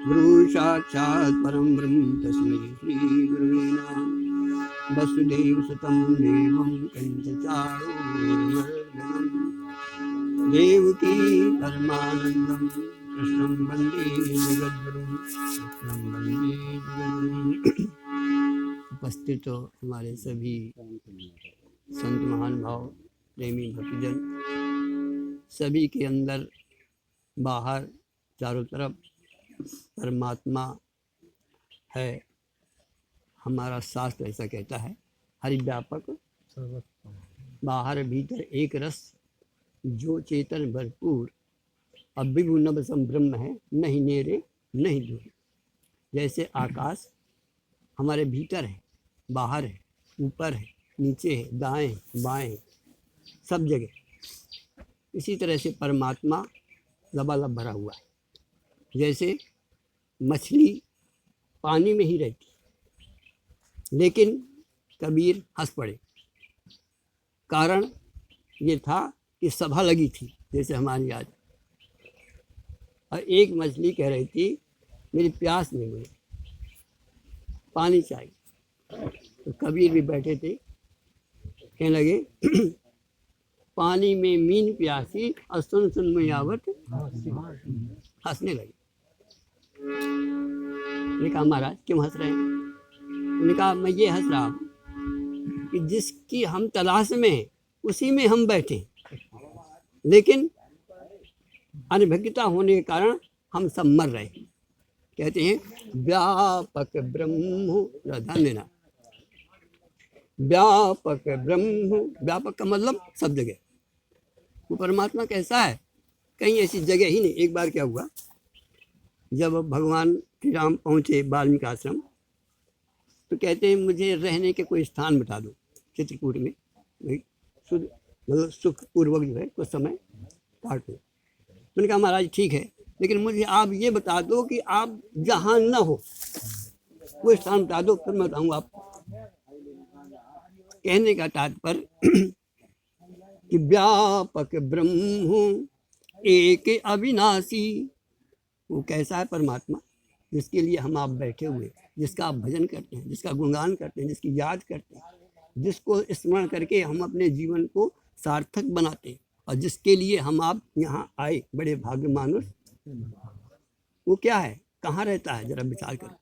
गुरु साक्षात् परम ब्रह्म तस्मै श्री गुरुवे नमः। वसुदेव सुतं देवं कंचचाणूरमर्दनं देवकी परमानंदं कृष्णं वन्दे जगद्गुरुं कृष्णं वन्दे जगद्गुरुं। उपस्थित हो हमारे सभी संत महानुभाव प्रेमी भक्तजन, सभी के अंदर बाहर चारों तरफ परमात्मा है। हमारा शास्त्र ऐसा कहता है, हरिव्यापक बाहर भीतर एक रस, जो चेतन भरपूर अभिभु नभसम ब्रह्म है, नहीं नेरे नहीं दूर। जैसे आकाश हमारे भीतर है, बाहर है, ऊपर है, नीचे है, दाएं बाएं सब जगह, इसी तरह से परमात्मा लबालब भरा हुआ है। जैसे मछली पानी में ही रहती, लेकिन कबीर हंस पड़े। कारण ये था कि सभा लगी थी जैसे हमारी आज, और एक मछली कह रही थी मेरी प्यास नहीं, मुझे पानी चाहिए। तो कबीर भी बैठे थे, कहने लगे पानी में मीन प्यासी और सुन सुन में आवत, हंसने लगे। ने कहा महाराज क्यों हंस रहे हैं? उन्होंने कहा मैं ये हंस रहा हूँ कि जिसकी हम तलाश में हैं उसी में हम बैठे, लेकिन अनभिज्ञता होने के कारण हम सब मर रहे हैं। कहते हैं व्यापक ब्रह्म धन्यना, व्यापक ब्रह्म, व्यापक का मतलब सब जगह। वो परमात्मा कैसा है? कहीं ऐसी जगह ही नहीं। एक बार क्या हुआ, जब भगवान श्री राम पहुँचे वाल्मीकि आश्रम, तो कहते हैं मुझे रहने के कोई स्थान बता दो चित्रकूट में, मतलब सुखपूर्वक जो है कुछ समय काट दो। मैंने कहा महाराज ठीक है, लेकिन मुझे आप ये बता दो कि आप जहाँ न हो वो स्थान बता दो, फिर मैं बताऊँगा आपको। कहने का तात्पर्य कि व्यापक ब्रह्म एक अविनाशी, वो कैसा है परमात्मा? जिसके लिए हम आप बैठे हुए, जिसका आप भजन करते हैं, जिसका गुणगान करते हैं, जिसकी याद करते हैं, जिसको स्मरण करके हम अपने जीवन को सार्थक बनाते हैं, और जिसके लिए हम आप यहाँ आए, बड़े भाग्य मानुष, वो क्या है, कहाँ रहता है? जरा विचार करो।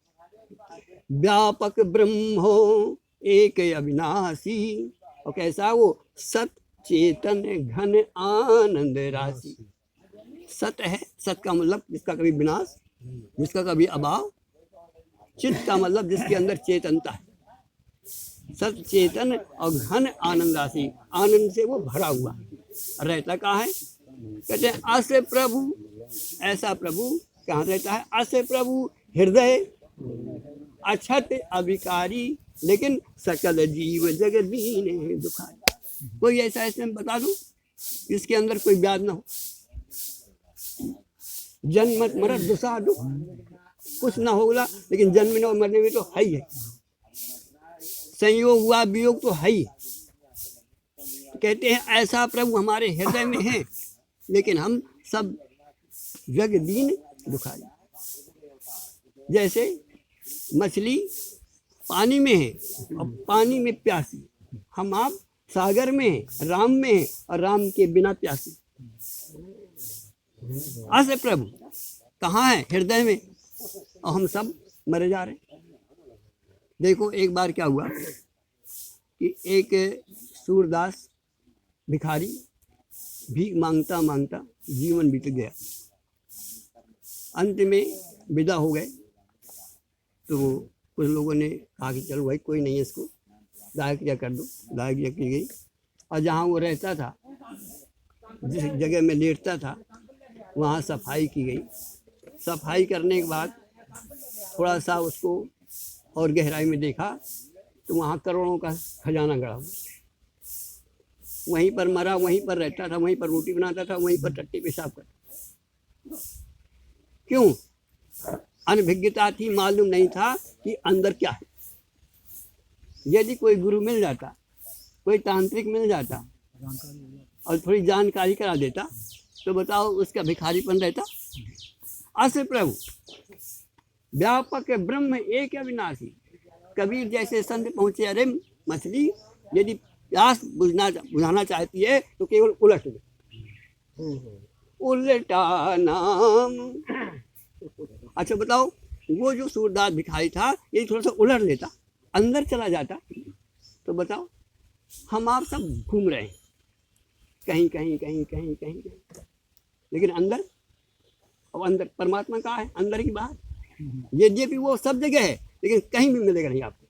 व्यापक ब्रह्म हो एक अविनाशी, और कैसा? वो सत चेतन घन आनंद राशि। सत है, सत का मतलब जिसका कभी विनाश, जिसका कभी अभाव। चित का मतलब जिसके अंदर चेतनता है। सत चेतन और घन आनंद राशि, आनंद से वो भरा हुआ रहता। कहाँ है? कहते हैं अस्य प्रभु, ऐसा प्रभु कहाँ रहता है? अस्य प्रभु हृदय अछत अभिकारी, लेकिन सकल जीव जगत दीन दुखारी। कोई ऐसा इसमें बता दूं जिसके अंदर कोई व्याध ना हो, जन्म मरद दुसा दुख कुछ ना होगा, लेकिन जन्म और मरने में तो है ही है, संयोग हुआ वियोग तो है ही। कहते हैं ऐसा प्रभु हमारे हृदय में है, लेकिन हम सब जग दीन दुखारी। जैसे मछली पानी में है और पानी में प्यासी, हम आप सागर में है, राम में है और राम के बिना प्यासी। ऐसे प्रभु कहाँ है? हृदय में, और हम सब मरे जा रहे हैं। देखो एक बार क्या हुआ कि एक सूरदास भिखारी भीख मांगता मांगता जीवन बीत गया। अंत में विदा हो गए, तो कुछ लोगों ने कहा कि चलो भाई कोई नहीं है, इसको दाह क्रिया कर दो। दाह क्रिया की गई, और जहाँ वो रहता था, जिस जगह में लेटता था, वहाँ सफाई की गई। सफाई करने के बाद थोड़ा सा उसको और गहराई में देखा, तो वहाँ करोड़ों का खजाना गड़ा हुआ। वहीं पर मरा, वहीं पर रहता था, वहीं पर रोटी बनाता था, वहीं पर टट्टी पेशाब करता। क्यों? अनभिज्ञता थी, मालूम नहीं था कि अंदर क्या है। यदि कोई गुरु मिल जाता, कोई तांत्रिक मिल जाता और थोड़ी जानकारी करा देता, तो बताओ उसका भिखारीपन रहता? अस्य प्रभु व्यापक ब्रह्म एक अविनाशी। कबीर जैसे संत पहुंचे, अरे मछली यदि प्यास बुझाना चाहती है तो केवल उलट दे, उल्टा नाम। अच्छा बताओ, वो जो सूरदास भिखारी था यदि थोड़ा सा उलट लेता, अंदर चला जाता, तो बताओ हम आप सब घूम रहे हैं कहीं कहीं कहीं कहीं कहीं कहीं, लेकिन अंदर, अब अंदर परमात्मा कहाँ है? अंदर की बात। यद्यपि वो सब जगह है लेकिन कहीं भी मिलेगा नहीं आपको,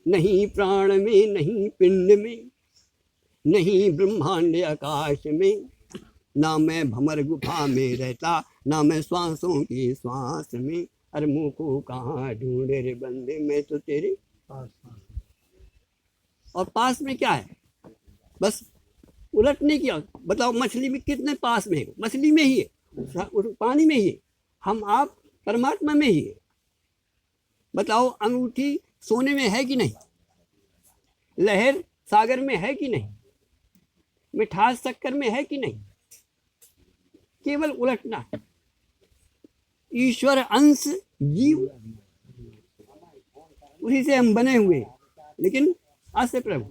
नहीं प्राण में, नहीं पिंड में, नहीं ब्रह्मांड आकाश में, ना मैं भमर गुफा में रहता, ना मैं श्वासों की श्वास में। अरे मुँह को कहाँ ढूंढे रे बंदे, मैं तो तेरे पास। और पास में क्या है? बस उलटने की। बताओ मछली में कितने पास में है? मछली में ही है, उस पानी में ही है, हम आप परमात्मा में ही है। बताओ अंगूठी सोने में है कि नहीं? लहर सागर में है कि नहीं? मिठास शक्कर में है कि नहीं? केवल उलटना। ईश्वर अंश जीव, उसी से हम बने हुए, लेकिन अस्य प्रभु।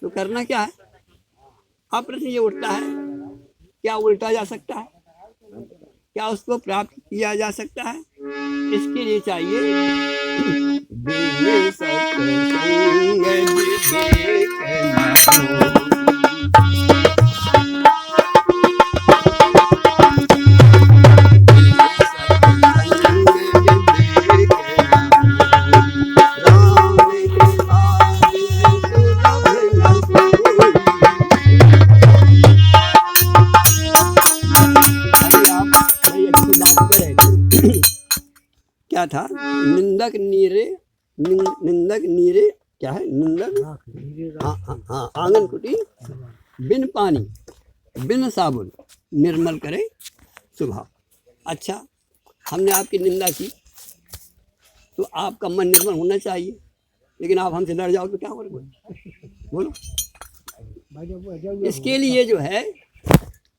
तो करना क्या है? अब प्रश्न ये उठता है, क्या उल्टा जा सकता है? क्या उसको प्राप्त किया जा सकता है? इसके लिए चाहिए क्या था? निंदक नीरे, निंदक नीरे क्या है? निंदक हाँ आंगन कुटी बिन पानी बिन साबुन निर्मल करे स्वभाव। अच्छा, हमने आपकी निंदा की तो आपका मन निर्मल होना चाहिए, लेकिन आप हमसे लड़ जाओ तो क्या करोगे? बोलो। इसके लिए जो है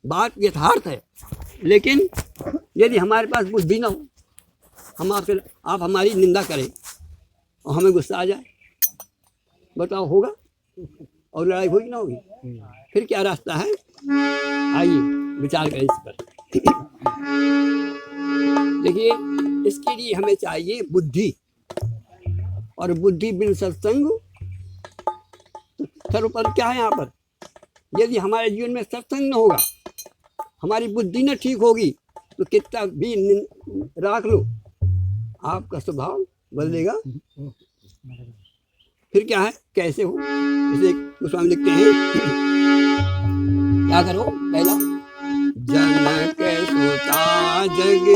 बात यथार्थ है, लेकिन यदि हमारे पास बुद्धि ना हो, हम आपसे, आप हमारी निंदा करें और हमें गुस्सा आ जाए, बताओ होगा? और लड़ाई होगी ना होगी? फिर क्या रास्ता है? आइए विचार करें इस पर। देखिए, इसके लिए हमें चाहिए बुद्धि, और बुद्धि बिन सत्संग सर्वपद क्या है यहाँ पर? यदि हमारे जीवन में सत्संग न होगा, हमारी बुद्धि न ठीक होगी, तो कितना भी राख लो, आपका स्वभाव बदलेगा। फिर क्या है? कैसे हो? इसे गोस्वामी लिखते हैं, क्या करो? पहला, जनक सोचा जग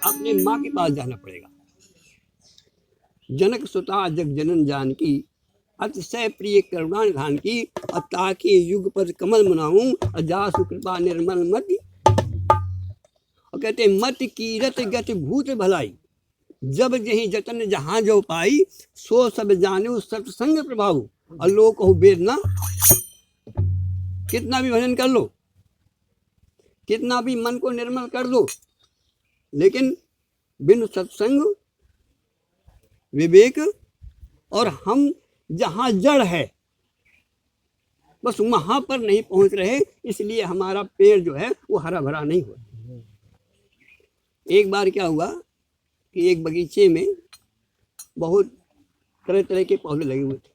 अपने माँ के पास जाना पड़ेगा। जनक सुता जग जनन जान की, अतिशय प्रिय करुणा निधान की, और ताकि युग पर कमल मनाऊं, अजासु कृपा निर्मल मति। और कहते मत कीरत गति भूत भलाई, जब जही जतन जहां जो पाई, सो सब जाने सत्संग प्रभाव। और लोग कहूँ वेद ना, कितना भी भजन कर लो, कितना भी मन को निर्मल कर दो, लेकिन बिन सत्संग विवेक, और हम जहाँ जड़ है बस वहाँ पर नहीं पहुँच रहे, इसलिए हमारा पेड़ जो है वो हरा भरा नहीं हुआ। एक बार क्या हुआ कि एक बगीचे में बहुत तरह तरह के पौधे लगे हुए थे,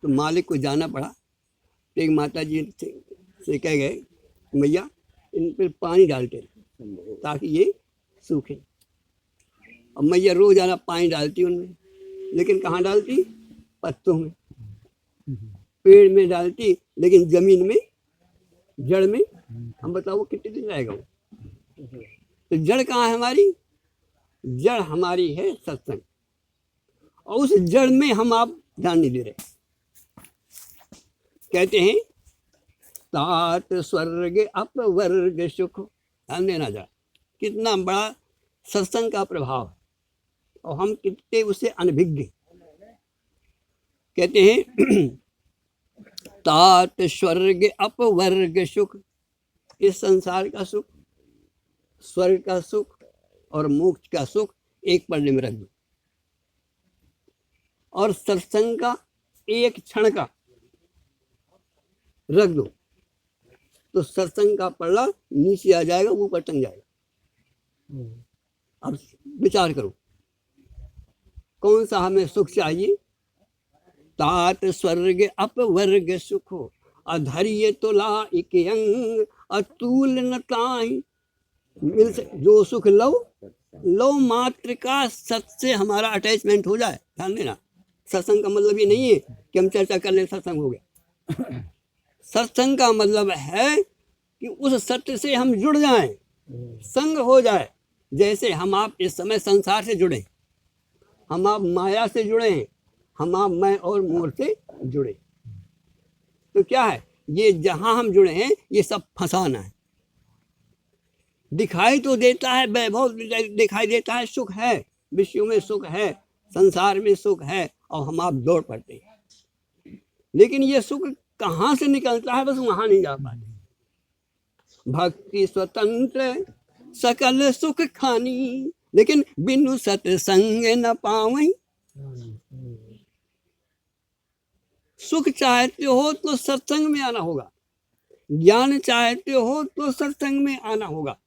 तो मालिक को जाना पड़ा। तो एक माता जी से कह गए, मैया इन पर पानी डालते ताकि ये सूखे। और मैया रोजाना पानी डालती उनमें, लेकिन कहाँ डालती? पत्तों में, पेड़ में डालती, लेकिन जमीन में, जड़ में, हम बताओ वो कितने दिन रहेगा वो? तो जड़ कहाँ है हमारी? जड़ हमारी है सत्संग, और उस जड़ में हम आप ध्यान नहीं दे रहे। कहते हैं तात स्वर्ग अपवर्ग सुख, ध्यान देना जरा, कितना बड़ा सत्संग का प्रभाव है और हम कितने उससे अनभिज्ञ। कहते हैं तात स्वर्ग अपवर्ग सुख, इस संसार का सुख, स्वर्ग का सुख और मोक्ष का सुख एक पल्ले में रख दो, और सत्संग का एक क्षण का रख दो, तो सत्संग का पल्ला नीचे आ जाएगा, ऊपर टंग जाएगा। अब विचार करो कौन सा हमें सुख चाहिए? तात स्वर्ग अपवर्ग सुखो, अधर्य तुला एक अंग अतुल न ताई। मिल से जो सुख लो मात्र का सत से हमारा अटैचमेंट हो जाए। ध्यान देना, सत्संग का मतलब ये नहीं है कि हम चर्चा कर ले सत्संग हो गया। सत्संग का मतलब है कि उस सत्य से हम जुड़ जाएं, संग हो जाए। जैसे हम आप इस समय संसार से जुड़े, हम आप माया से जुड़े हैं, हम आप मैं और मोर से जुड़े। तो क्या है ये जहां हम जुड़े हैं ये सब फंसाना है। दिखाई तो देता है वैभव, दिखाई देता है सुख है, विश्व में सुख है, संसार में सुख है, और हम आप दौड़ पड़ते हैं। लेकिन ये सुख कहाँ से निकलता है बस वहां नहीं जा पाते। भक्ति स्वतंत्र सकल सुख खानी, लेकिन बिनु सत्संग न पावई। सुख चाहते हो तो सत्संग में आना होगा, ज्ञान चाहते हो तो सत्संग में आना होगा,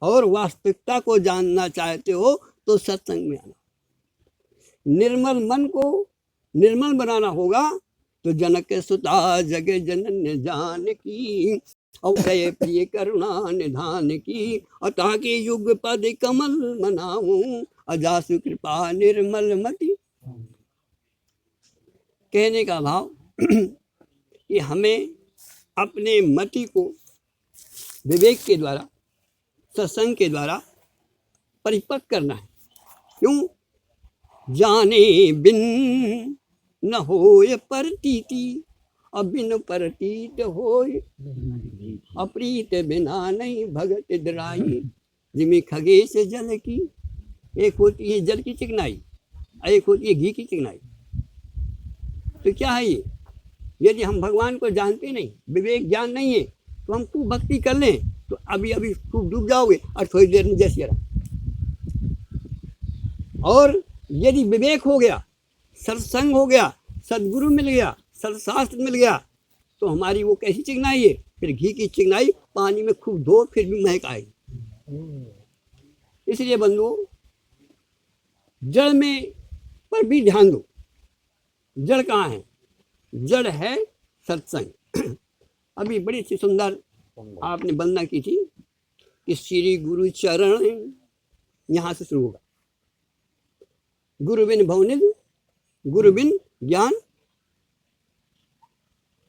और वास्तविकता को जानना चाहते हो तो सत्संग में आना। निर्मल मन को निर्मल बनाना होगा तो जनक सुता जग जनन्य जान की, अवय प्रिय करुणा निधान की। अतः के युग पद कमल मनाऊं, अजासु कृपा निर्मल मति। कहने का भाव कि हमें अपने मति को विवेक के द्वारा, सत्संग के द्वारा परिपक्व करना है। क्यों? जाने बिन न होय प्रतीति, अब बिन प्रतीत होय अप्रीत बिना नहीं भगत दराई। जिमे खगेश जल की, एक होती है जल की चिकनाई, एक होती है घी की चिकनाई। तो क्या है ये? यदि हम भगवान को जानते नहीं, विवेक ज्ञान नहीं है, तो हम खूब भक्ति कर लें तो अभी अभी खूब डूब जाओगे और थोड़ी देर में जैसे रहा। और यदि विवेक हो गया, सत्संग हो गया, सदगुरु मिल गया, सत्शास्त्र मिल गया, तो हमारी वो कैसी चिकनाई है? फिर घी की चिकनाई, पानी में खूब धो फिर भी महक आएगी। इसलिए बंधुओं, जड़ में पर भी ध्यान दो। जड़ कहाँ है? जड़ है सत्संग। अभी बड़ी सी सुंदर आपने वंदना की थी कि श्री गुरु चरण, यहाँ से शुरू होगा। गुरु बिन भवनिध, गुरु बिन ज्ञान।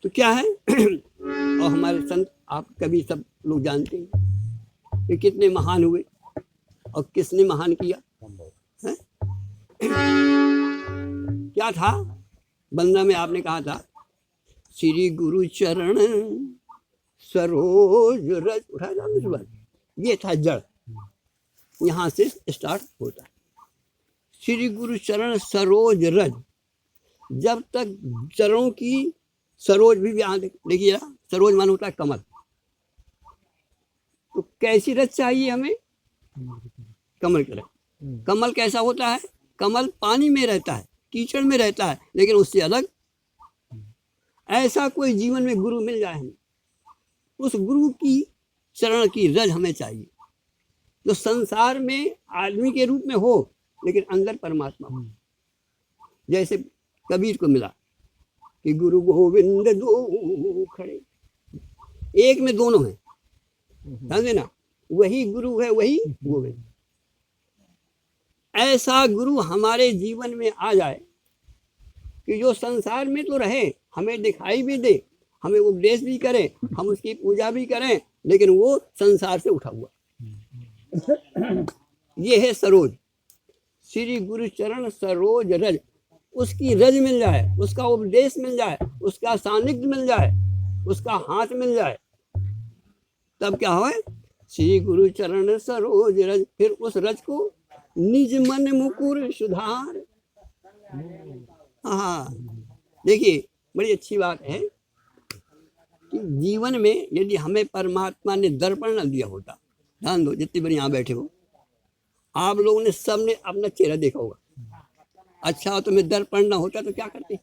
तो क्या है? और हमारे संत आप कभी सब लोग जानते हैं कि कितने महान हुए और किसने महान किया है? क्या था वंदना में? आपने कहा था श्री गुरु चरण सरोज रज, उठाया था सुबह। ये था जड़, यहाँ से स्टार्ट होता है। श्री गुरु चरण सरोज रज, जब तक चरणों की सरोज भी यहाँ देखिए, सरोज मान होता है कमल। तो कैसी रज चाहिए हमें? कमल की रज। कमल कैसा होता है? कमल पानी में रहता है, कीचड़ में रहता है, लेकिन उससे अलग। ऐसा कोई जीवन में गुरु मिल जाए हमें, उस गुरु की चरण की रज हमें चाहिए, जो संसार में आदमी के रूप में हो लेकिन अंदर परमात्मा हो। जैसे कबीर को मिला कि गुरु गोविंद दो खड़े, एक में दोनों हैं। ध्यान देना, वही गुरु है वही गोविंद। ऐसा गुरु हमारे जीवन में आ जाए कि जो संसार में तो रहे, हमें दिखाई भी दे, हमें उपदेश भी करे, हम उसकी पूजा भी करें, लेकिन वो संसार से उठा हुआ। ये है सरोज, श्री गुरु चरण सरोज रज। उसकी रज मिल जाए, उसका उपदेश मिल जाए, उसका सानिध्य मिल जाए, उसका हाथ मिल जाए, तब क्या हो? श्री गुरु चरण सरोज रज, फिर उस रज को निज मन मुकुर सुधार। हाँ, देखिए बड़ी अच्छी बात है कि जीवन में यदि हमें परमात्मा ने दर्पण न दिया होता, ध्यान दो जितने बड़े यहाँ बैठे हो, आप लोगों ने सबने अपना चेहरा देखा होगा। अच्छा तो मैं दर्पण ना होता तो क्या करते,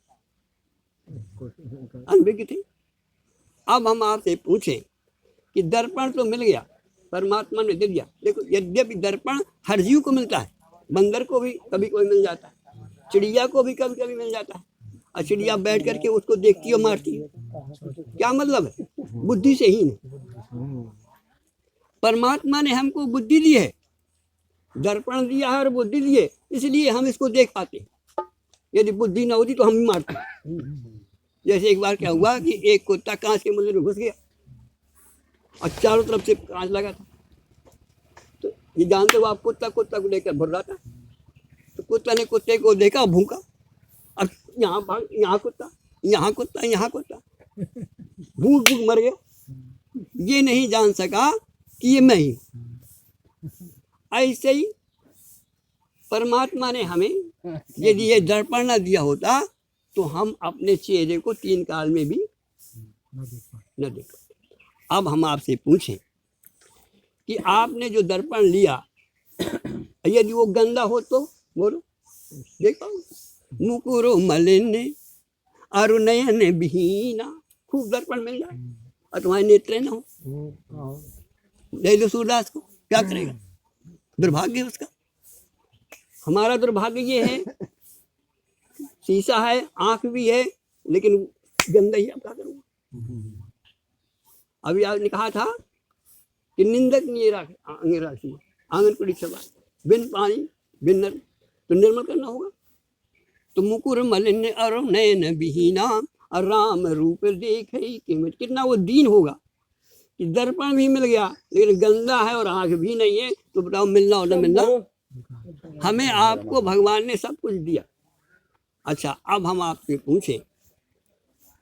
अनभिज्ञ थे। अब हम आपसे पूछें कि दर्पण तो मिल गया, परमात्मा ने दे दिया। देखो यद्यपि दर्पण हर जीव को मिलता है, बंदर को भी कभी कोई मिल जाता है, चिड़िया को भी कभी कभी मिल जाता है, और चिड़िया बैठ करके उसको देखती और मारती है, क्या मतलब है, बुद्धि से ही नहीं। परमात्मा ने हमको बुद्धि दी है, दर्पण दिया है और बुद्धि दी है, इसलिए हम इसको देख पाते हैं। यदि बुद्धि ना होती तो हम भी मारते। जैसे एक बार क्या हुआ कि एक कुत्ता कांच के मंदिर में घुस गया और चारों तरफ से कांच लगा था। तो ये जानते हो आप, कुत्ता को लेकर भर रहा था। तो कुत्ता ने कुत्ते को देखा, भूखा, और यहाँ भाग, यहाँ कुत्ता, यहाँ कुत्ता, यहाँ कुत्ता, भूख भूख मर गया। ये नहीं जान सका कि ये मैं ही। ऐसे ही परमात्मा ने हमें यदि ये दर्पण न दिया होता तो हम अपने चेहरे को 3 काल में भी न देख पाते। अब हम आपसे पूछें कि आपने जो दर्पण लिया यदि वो गंदा हो तो बोलो, देखो मुकुरो मलिन अरुणयन विहीना, खूब दर्पण मिल जाए और तुम्हारे नेत्र न हो, ले लो सूरदास को, क्या करेगा, दुर्भाग्य उसका। हमारा दुर्भाग्य ये है, शीशा है, आंख भी है, लेकिन गंदा ही, अब क्या करूँगा। अभी आपने कहा था कि निंदक नहीं राशि आंगन को रिक्शा, बिन पानी बिन नर, तो निर्मल करना होगा। तो मुकुर मलिन और नयन विहीना और राम रूप देख कीमत, कितना वो दीन होगा कि दर्पण भी मिल गया लेकिन गंदा है और आंख भी नहीं है, तो बताओ मिलना और न मिलना। हमें आपको भगवान ने सब कुछ दिया। अच्छा अब हम आपसे पूछें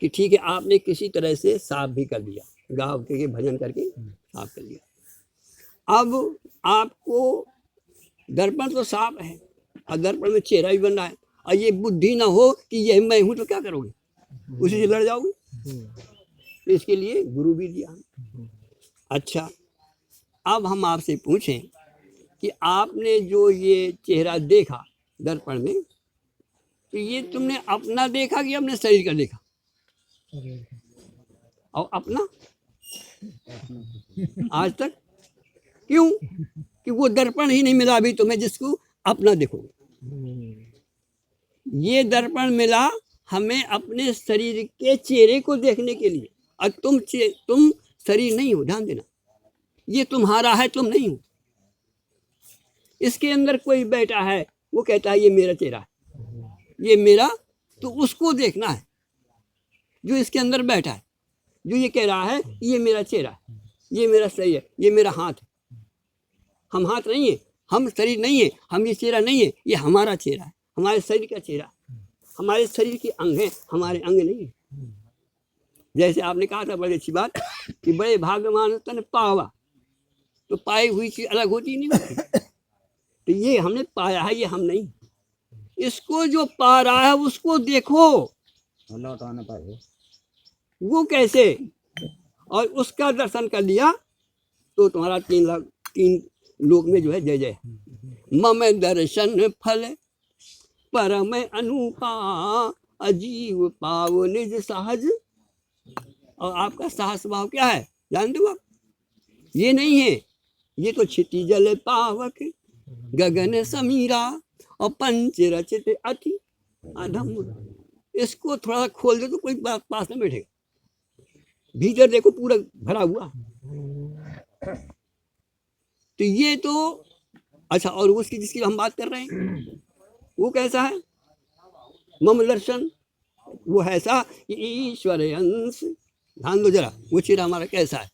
कि ठीक है, आपने किसी तरह से साफ भी कर दिया, गाँव के भजन करके साफ कर लिया। अब आपको दर्पण तो साफ है और दर्पण में चेहरा भी बन रहा है, और ये बुद्धि ना हो कि ये मैं हूँ, तो क्या करोगे, उसी से लड़ जाओगे। तो इसके लिए गुरु भी दिया। अच्छा अब हम आपसे पूछें कि आपने जो ये चेहरा देखा दर्पण में, तो ये तुमने अपना देखा कि अपने शरीर का देखा, और अपना आज तक क्यों, कि वो दर्पण ही नहीं मिला अभी तुम्हें जिसको अपना देखोगे। ये दर्पण मिला हमें अपने शरीर के चेहरे को देखने के लिए, और तुम शरीर नहीं हो, ध्यान देना, ये तुम्हारा है, तुम नहीं हो। इसके अंदर कोई बैठा है, वो कहता है ये मेरा चेहरा है, ये मेरा, तो उसको देखना है जो इसके अंदर बैठा है, जो ये कह रहा है ये मेरा चेहरा है, ये मेरा शरीर है, ये मेरा हाथ है। हम हाथ नहीं है, हम शरीर नहीं है, हम ये चेहरा नहीं है, ये हमारा चेहरा है, हमारे शरीर का चेहरा, हमारे शरीर के अंग है, हमारे अंग नहीं है। जैसे आपने कहा था बड़ी अच्छी बात कि बड़े भाग्यवान तन पावा, तो पाई हुई चीज अलग होती नहीं होती। तो ये हमने पाया है, ये हम नहीं। इसको जो पा रहा है उसको देखो, वो कैसे, और उसका दर्शन कर लिया तो तुम्हारा 3 लोक में जो है जय जय। मम दर्शन फल परम अनुपा, अजीव पाव निज सहज। और आपका सहज भाव क्या है जानते हो आप, ये नहीं है, ये तो क्षिति जल पावक गगन समीरा और पंच रचित अति अधम। इसको थोड़ा खोल दे तो कोई पास में बैठेगा, भीतर देखो पूरा भरा हुआ। तो ये तो अच्छा, और उसकी जिसकी हम बात कर रहे हैं वो कैसा है, मम दर्शन, वो ऐसा कि ईश्वर अंश। ध्यान दो जरा, वो चेहरा हमारा कैसा है,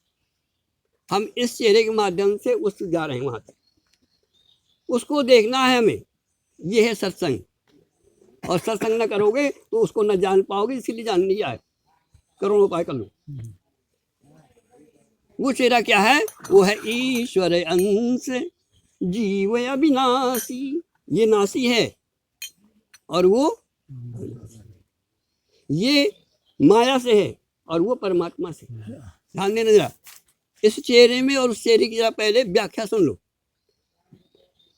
हम इस चेहरे के माध्यम से उस जा रहे हैं वहां तक, उसको देखना है हमें। ये है सत्संग, और सत्संग न करोगे तो उसको न जान पाओगे, इसीलिए जान नहीं आए, करोड़ों उपाय कर लो। वो चेहरा क्या है? वो है ईश्वर अंश जीव अविनाशी। ये नासी है और वो ये माया से है और वो परमात्मा से। ध्यान देना जरा इस चेहरे में और उस चेहरे की जरा पहले व्याख्या सुन लो।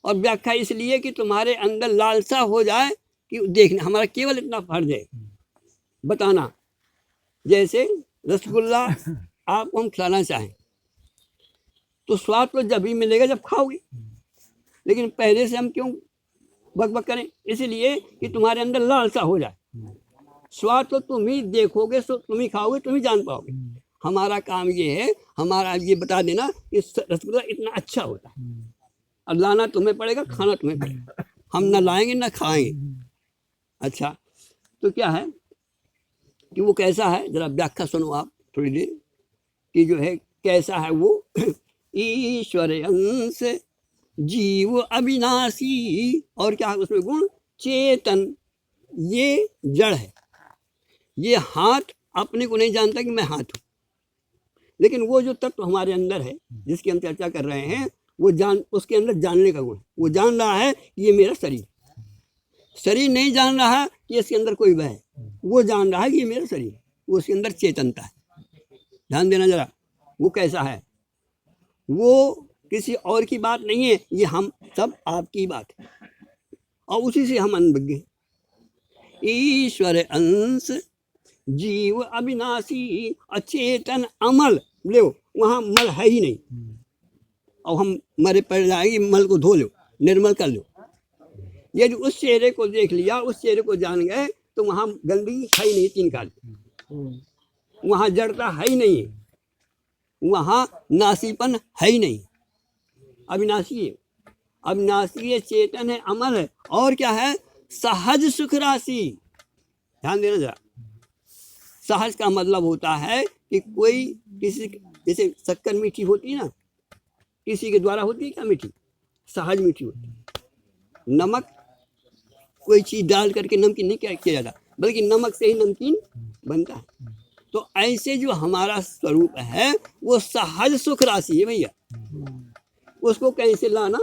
और व्याख्या इसलिए कि तुम्हारे अंदर लालसा हो जाए कि देखना। हमारा केवल इतना फर्ज है बताना। जैसे रसगुल्ला आपको हम खिलाना चाहें तो स्वाद तो जब ही मिलेगा जब खाओगे, लेकिन पहले से हम क्यों बकबक करें? इसलिए कि तुम्हारे अंदर लालसा हो जाए। स्वाद तो तुम ही देखोगे, तो तुम ही खाओगे, तुम ही जान पाओगे। हमारा काम ये है, हमारा ये बता देना कि रसगुल्ला इतना अच्छा होता है। अब लाना तुम्हें पड़ेगा, खाना तुम्हें पड़ेगा। हम ना लाएंगे ना खाएंगे। अच्छा, तो क्या है कि वो कैसा है? जरा व्याख्या सुनो आप थोड़ी देर कि जो है कैसा है वो। ईश्वर अंश जीव अविनाशी। और क्या है उसमें गुण? चेतन। ये जड़ है। ये हाथ अपने को नहीं जानता कि मैं हाथ हूं, लेकिन वो जो तत्व हमारे अंदर है जिसकी हम चर्चा कर रहे हैं, वो उसके अंदर जानने का गुण। वो जान रहा है कि ये मेरा शरीर। शरीर नहीं जान रहा है कि इसके अंदर कोई वह है। वो जान रहा है कि ये मेरा शरीर है। वो उसके अंदर चेतनता है। ध्यान देना जरा। वो कैसा है? वो किसी और की बात नहीं है, ये हम सब आपकी बात है और उसी से हम अनभिज्ञ हैं। ईश्वर अंश जीव अविनाशी अचेतन अमल। लो वहां मल है ही नहीं और हम मरे पड़ जाएंगे। मल को धो लो, निर्मल कर लो। यदि उस चेहरे को देख लिया, उस चेहरे को जान गए, तो वहां गंदगी है ही नहीं। तीन काल वहां जड़ता है ही नहीं, वहां नासीपन है ही नहीं। अविनाशी है, अविनाशी है, चेतन है, अमल है। और क्या है? सहज सुख राशि। ध्यान देना जरा। सहज का मतलब होता है कि कोई किसी, जैसे शक्कर मीठी होती है ना, किसी के द्वारा होती है क्या मीठी? सहज मीठी होती है। नमक कोई चीज डाल करके नमकीन नहीं किया जाता, बल्कि नमक से ही नमकीन बनता है। तो ऐसे जो हमारा स्वरूप है वो सहज सुख राशि है भैया। उसको कैसे लाना?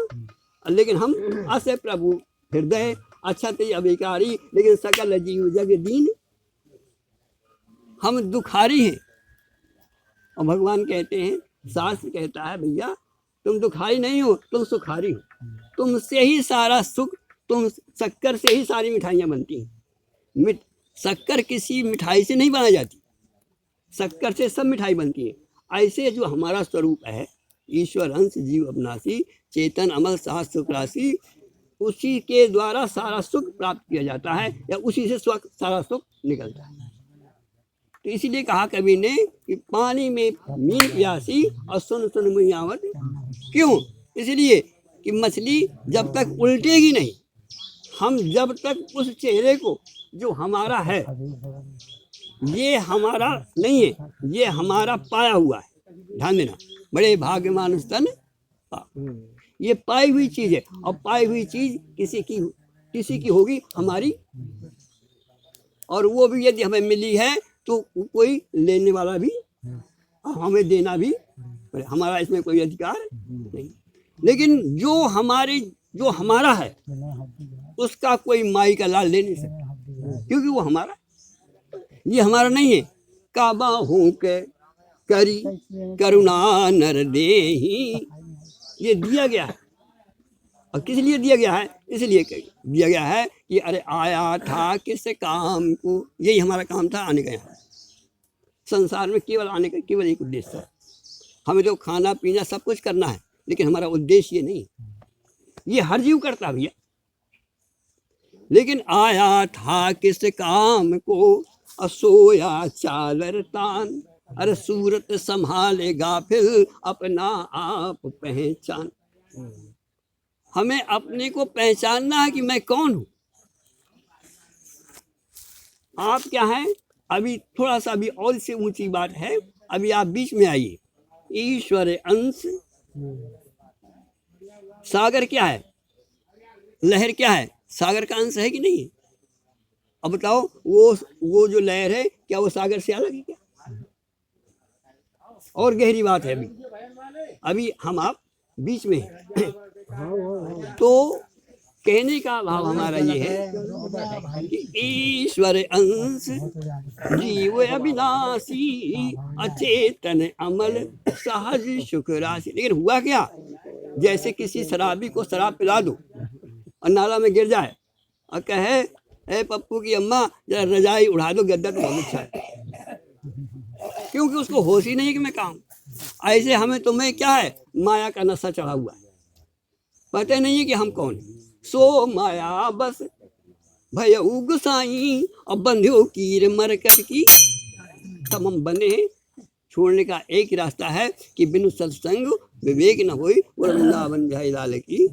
लेकिन हम असे प्रभु हृदय अच्छा ते अभिकारी, लेकिन सकल जीव जग दीन। हम दुखारी हैं और भगवान कहते हैं, शास्त्र कहता है भैया तुम दुखारी नहीं हो, तुम सुखारी हो। तुमसे ही सारा सुख, तुम शक्कर से ही सारी मिठाइयाँ बनती हैं। शक्कर किसी मिठाई से नहीं बनाई जाती, शक्कर से सब मिठाई बनती है। ऐसे जो हमारा स्वरूप है ईश्वर अंश जीव अविनाशी चेतन अमल सहज सुख राशि, उसी के द्वारा सारा सुख प्राप्त किया जाता है या उसी से सारा सुख निकलता है। तो इसीलिए कहा कवि ने कि पानी में मीन प्यासी और सुन सुन मुइयावत। क्यों? इसलिए कि मछली जब तक उल्टेगी नहीं, हम जब तक उस चेहरे को जो हमारा है, ये हमारा नहीं है, ये हमारा पाया हुआ है। ध्यान देना, बड़े भाग्यमान तन। ये पाई हुई चीज है और पाई हुई चीज किसी की होगी, हमारी। और वो भी यदि हमें मिली है तो कोई लेने वाला भी, हमें देना भी, हमारा इसमें कोई अधिकार नहीं। लेकिन जो हमारा है उसका कोई माई का लाल ले नहीं सकता, क्योंकि वो हमारा, ये हमारा नहीं है। काबा हूँ के करी करुणा नर देही, ये दिया गया है। और किस लिए दिया गया है? इसलिए दिया गया है कि अरे आया था किस काम को, यही हमारा काम था आने का। यहाँ संसार में केवल आने का केवल एक उद्देश्य है। हमें तो खाना पीना सब कुछ करना है, लेकिन हमारा उद्देश्य ये नहीं। ये हर जीव करता भैया, लेकिन आया था किस काम को असोया चालर तान। अरे सूरत संभालेगा फिर अपना आप पहचान। हमें अपने को पहचानना है कि मैं कौन हूं, आप क्या हैं। अभी थोड़ा सा अभी और से ऊंची बात है, अभी आप बीच में आइए। ईश्वर अंश, सागर क्या है? लहर क्या है? सागर का अंश है कि नहीं? अब बताओ, वो जो लहर है क्या वो सागर से अलग है क्या? और गहरी बात है। अभी हम आप बीच में हैं। तो कहने का भाव हमारा ये है कि ईश्वर अंश जीव अविनाशी, अचेतन अमल सहज सुख राशि। लेकिन हुआ क्या, जैसे किसी शराबी को शराब पिला दो और नाला में गिर जाए और कहे ए पप्पू की अम्मा जरा रजाई उड़ा दो, गद्दा तो बहुत अच्छा है, क्योंकि उसको होश ही नहीं है कि मैं काम। ऐसे हमें तुम्हें क्या है, माया का नशा चढ़ा हुआ है, पता नहीं है कि हम कौन। सो माया बस भय गुसाई और बंध्यो कीर मरकत की। तब हम बने हैं। छोड़ने का एक ही रास्ता है कि बिनु सत्संग विवेक न होई, वृंदावन जय लाल की।